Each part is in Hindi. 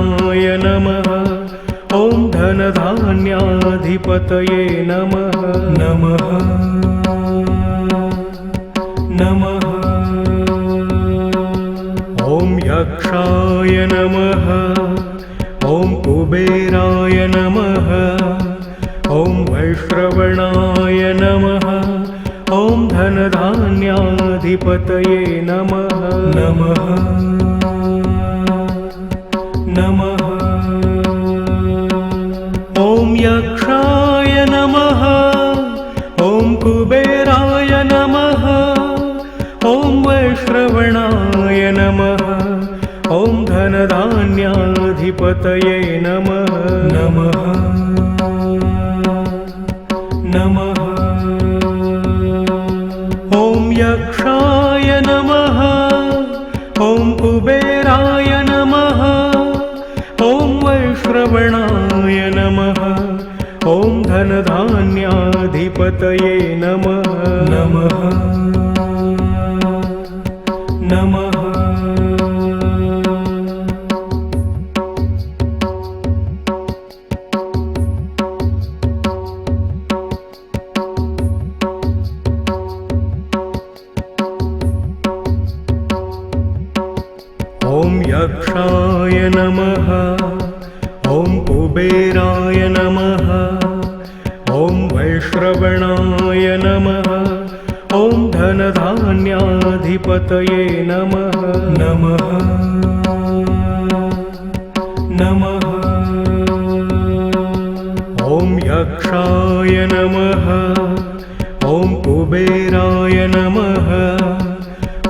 नमः। ॐ धनधान्याधिपतये नमः नमः नमः। ॐ यक्षाय नमः। ॐ कुबेराय नमः। ॐ वैश्रवणाय नमः। ॐ धनधान्याधिपतये नमः नमः नमः। ॐ यक्षाय नमः। ॐ कुबेराय नमः। ॐ वैश्रवणाय नमः। ॐ धनधान्याधिपतये नमः नमः नमः। ॐ यक्षाय नमः। ॐ कुबेराय नमः। ॐ वैश्रवणाय नमः। ॐ धनधान्याधिपतये नमः नमः नमः। ॐ यक्षाय नमः। ॐ कुबेराय नमः। ॐ वैश्रवणाय नमः। ॐ धनधान्याधिपतये नमः नमः नमः। ॐ यक्षाय नमः। ॐ कुबेराय नमः।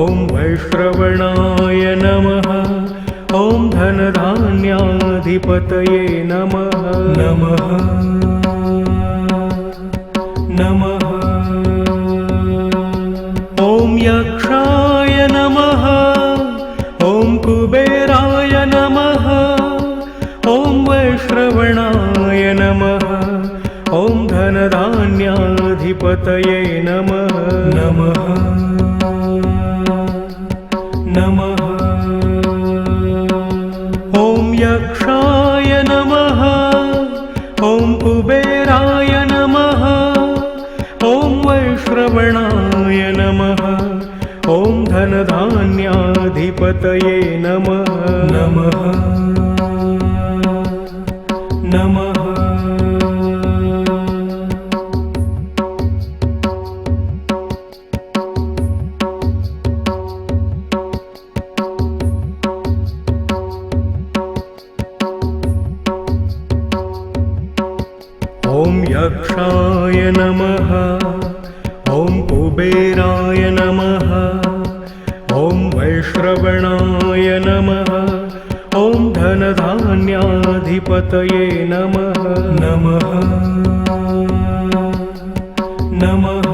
ॐ वैश्रवणाय नमः। ॐ धनधान्याधिपतये नमः नमः नमः। ॐ यक्षाय नमः। ॐ कुबेराय नमः। ॐ वैश्रवणाय नमः। ॐ धनधान्याधिपतये नमः नमः नमः। ॐ यक्षाय नमः। ॐ कुबेराय नमः। ॐ वैश्रवणाय नमः। ॐ धनधान्याधिपतये नमः नमः नमः। ॐ यक्षाय नमः। ॐ कुबेराय नमः। ॐ वैश्रवणाय नमः। ॐ धनधान्याधिपतये नमः नमः नमः।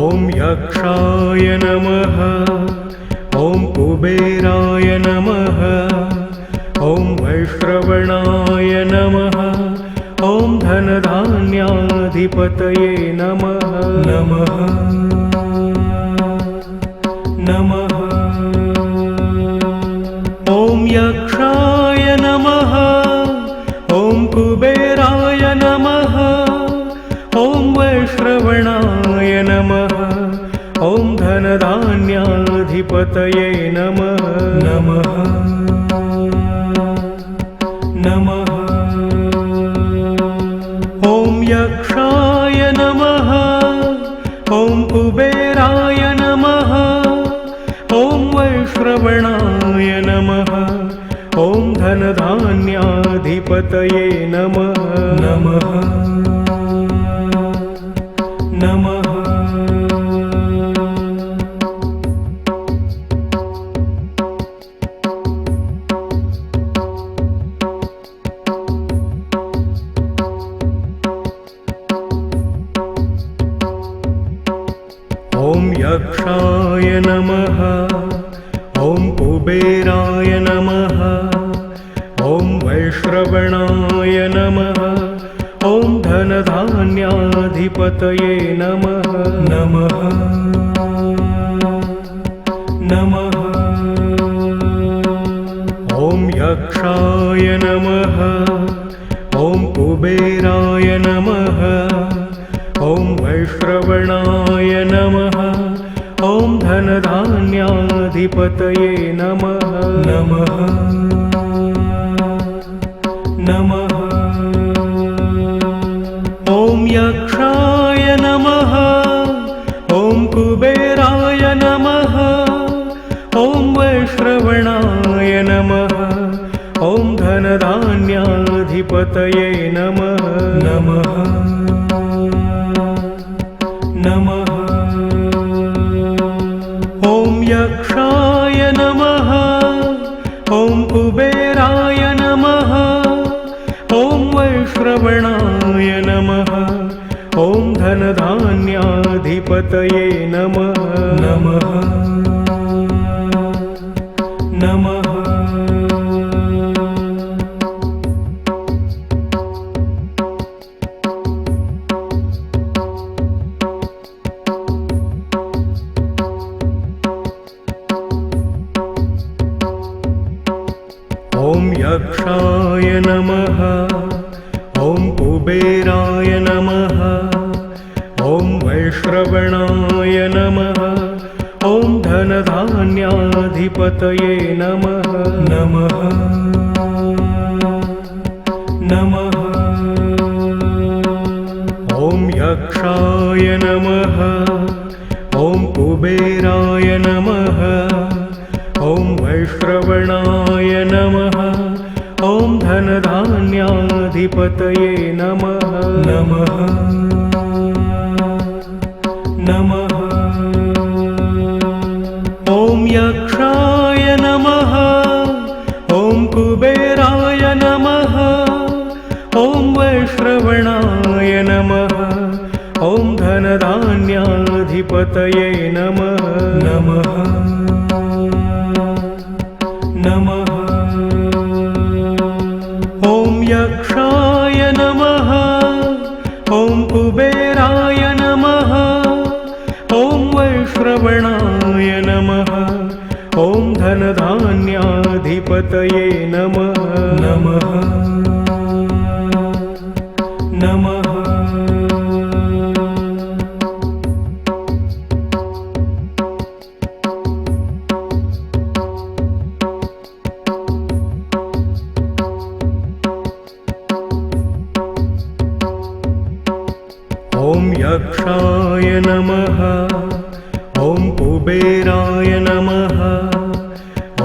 ॐ यक्षाय नमः। ॐ कुबेराय नमः। ॐ वैश्रवणाय नमः। ॐ धनधान्याधिपतये नमः नमः नमः। ॐ यक्षाय नमः। ॐ कुबेराय नमः। ॐ वैश्रवणाय नमः। ॐ धनधान्याधिपतये नमः नमः नमः। ॐ यक्षाय नमः। ॐ कुबेराय नमः। ॐ वैश्रवणाय नमः। ॐ धनधान्याधिपतये नमः नमः नमः। ॐ यक्षाय नमः। ॐ कुबेराय नमः। ॐ वैश्रवणाय नमः। ॐ धनधान्याधिपतये नमः नमः नमः। यक्षाय नमः ॐ कुबेराय नमः ॐ वैश्रवणाय नमः ॐ धनधान्याधिपतये नमः नमः नमः ॐ यक्षाय नमः ॐ कुबेराय नमः ॐ वैश्रवणाय नमः ॐ धनधान्याधिपतये नमः नमः नमः ॐ यक्षाय नमः ॐ कुबेराय नमः ॐ वैश्रवणाय नमः ॐ धनधान्याधिपतये नमः नमः नमः ॐ यक्षाय नमः ॐ कुबेराय नमः ॐ वैश्रवणाय नमः ॐ धनधान्याधिपतये नमः नमः नमः ॐ यक्षाय नमः ॐ कुबेराय नमः ॐ वैश्रवणाय नमः ॐ धनधान्याधिपतये नमः नमः नमः ॐ यक्षाय नमः ॐ कुबेराय नमः ॐ वैश्रवणाय नमः ॐ धनधान्याधिपतये नमः नमः नमः ॐ यक्षाय नमः ॐ कुबेराय नमः ॐ वैश्रवणाय नमः ॐ धनधान्याधिपतये नमः नमः नमः ॐ यक्षाय नमः ॐ कुबेराय नमः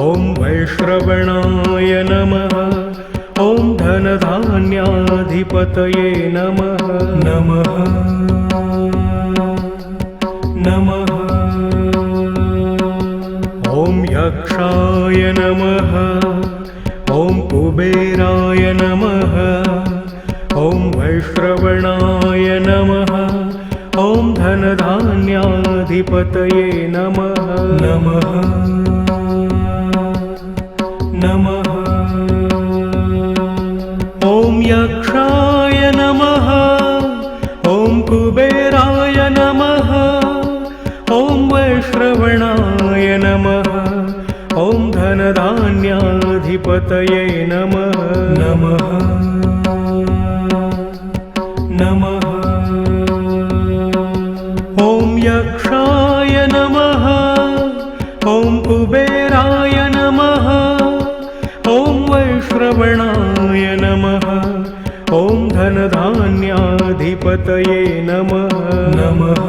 ॐ वैश्रवणाय नमः ॐ धनधान्याधिपतये नमः नमः नमः ॐ यक्षाय नमः ॐ कुबेराय नमः ॐ वैश्रवणाय नमः ॐ धनधान्याधिपतये नमः नमः नमः ॐ यक्षाय नमः ॐ कुबेराय नमः ॐ वैश्रवणाय नमः ॐ धनधान्याधिपतये नमः नमः नमः ॐ यक्षाय नमः ॐ कुबेराय नमः ॐ वैश्रवणाय नमः ॐ धनधान्याधिपतये नमः नमः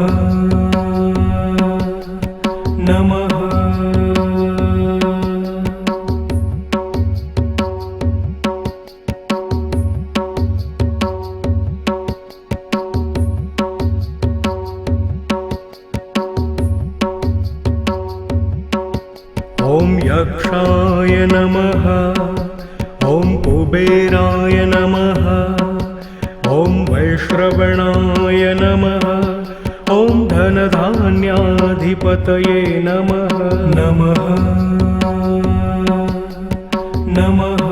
नमः ॐ यक्षाय नमः ॐ कुबेराय नमः ॐ वैश्रवणाय नमः ॐ धनधान्याधिपतये नमः नमः नमः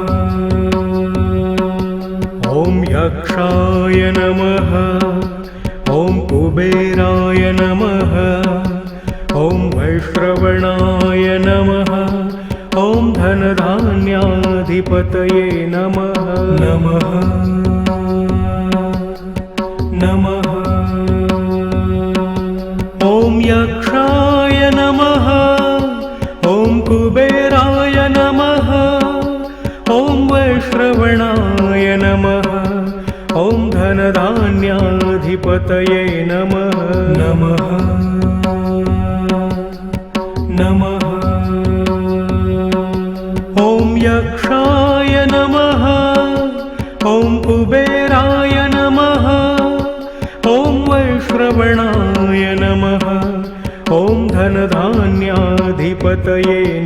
ॐ यक्षाय नमः ॐ कुबेराय नमः ॐ वैश्रवणाय नमः ॐ धनधान्याधिपतये नमः नमः नमः ॐ यक्षाय नमः ॐ कुबेराय नमः ॐ वैश्रवणाय नमः ॐ धनधान्याधिपतये नमः नमः नमः ॐ यक्षाय नमः ॐ कुबेराय नमः ॐ वैश्रवणाय नमः ॐ धनधान्याधिपतये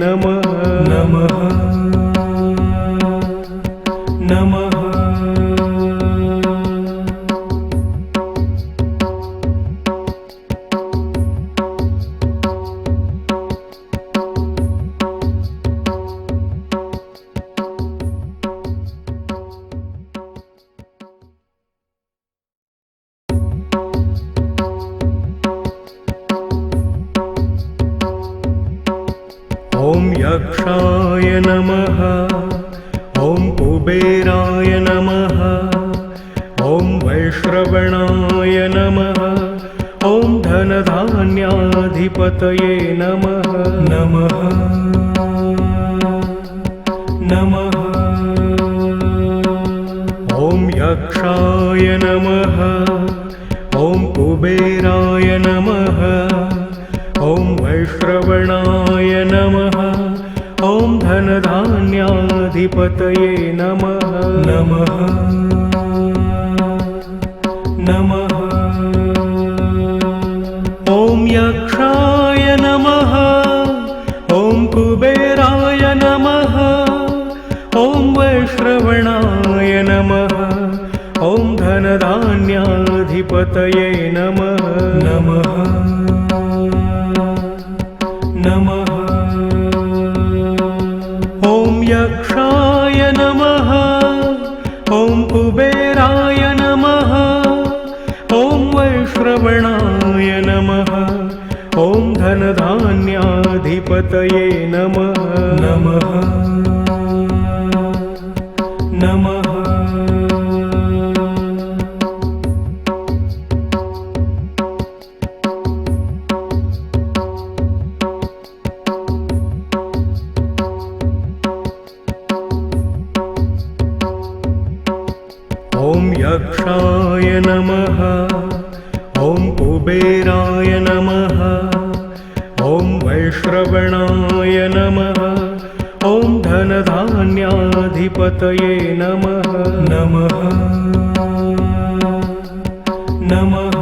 नमः नमः नमः ॐ यक्षाय नमः ॐ कुबेराय नमः ॐ वैश्रवणाय नमः ॐ धनधान्याधिपतये नमः नमः नमः ॐ यक्षाय नमः ॐ कुबेराय नमः ॐ वैश्रवणाय नमः ॐ धनधान्याधिपतये नमः नमः नमः ॐ यक्षाय नमः ॐ कुबेराय नमः ॐ वैश्रवणाय नमः ॐ धनधान्याधिपतये नमः नमः नमः ॐ यक्षाय नमः ॐ कुबेराय नमः ॐ वैश्रवणाय नमः ॐ धनधान्याधिपतये नमः नमः नमः ॐ यक्षाय नमः ॐ कुबेराय नमः ॐ वैश्रवणाय नमः ॐ धनधान्याधिपतये नमः नमः नमः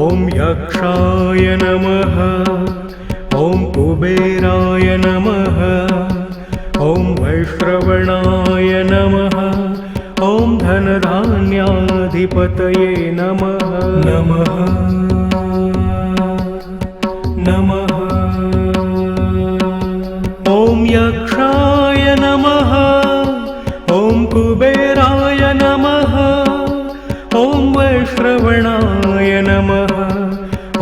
ॐ यक्षाय नमः ॐ कुबेराय नमः ॐ वैश्रवणाय नमः ॐ धनधान्याधिपतये नमः नमः नमः ॐ यक्षाय नमः ॐ कुबेराय नमः ॐ वैश्रवणाय नमः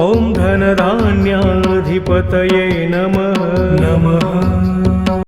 ॐ धनधान्याधिपतये नमः नमः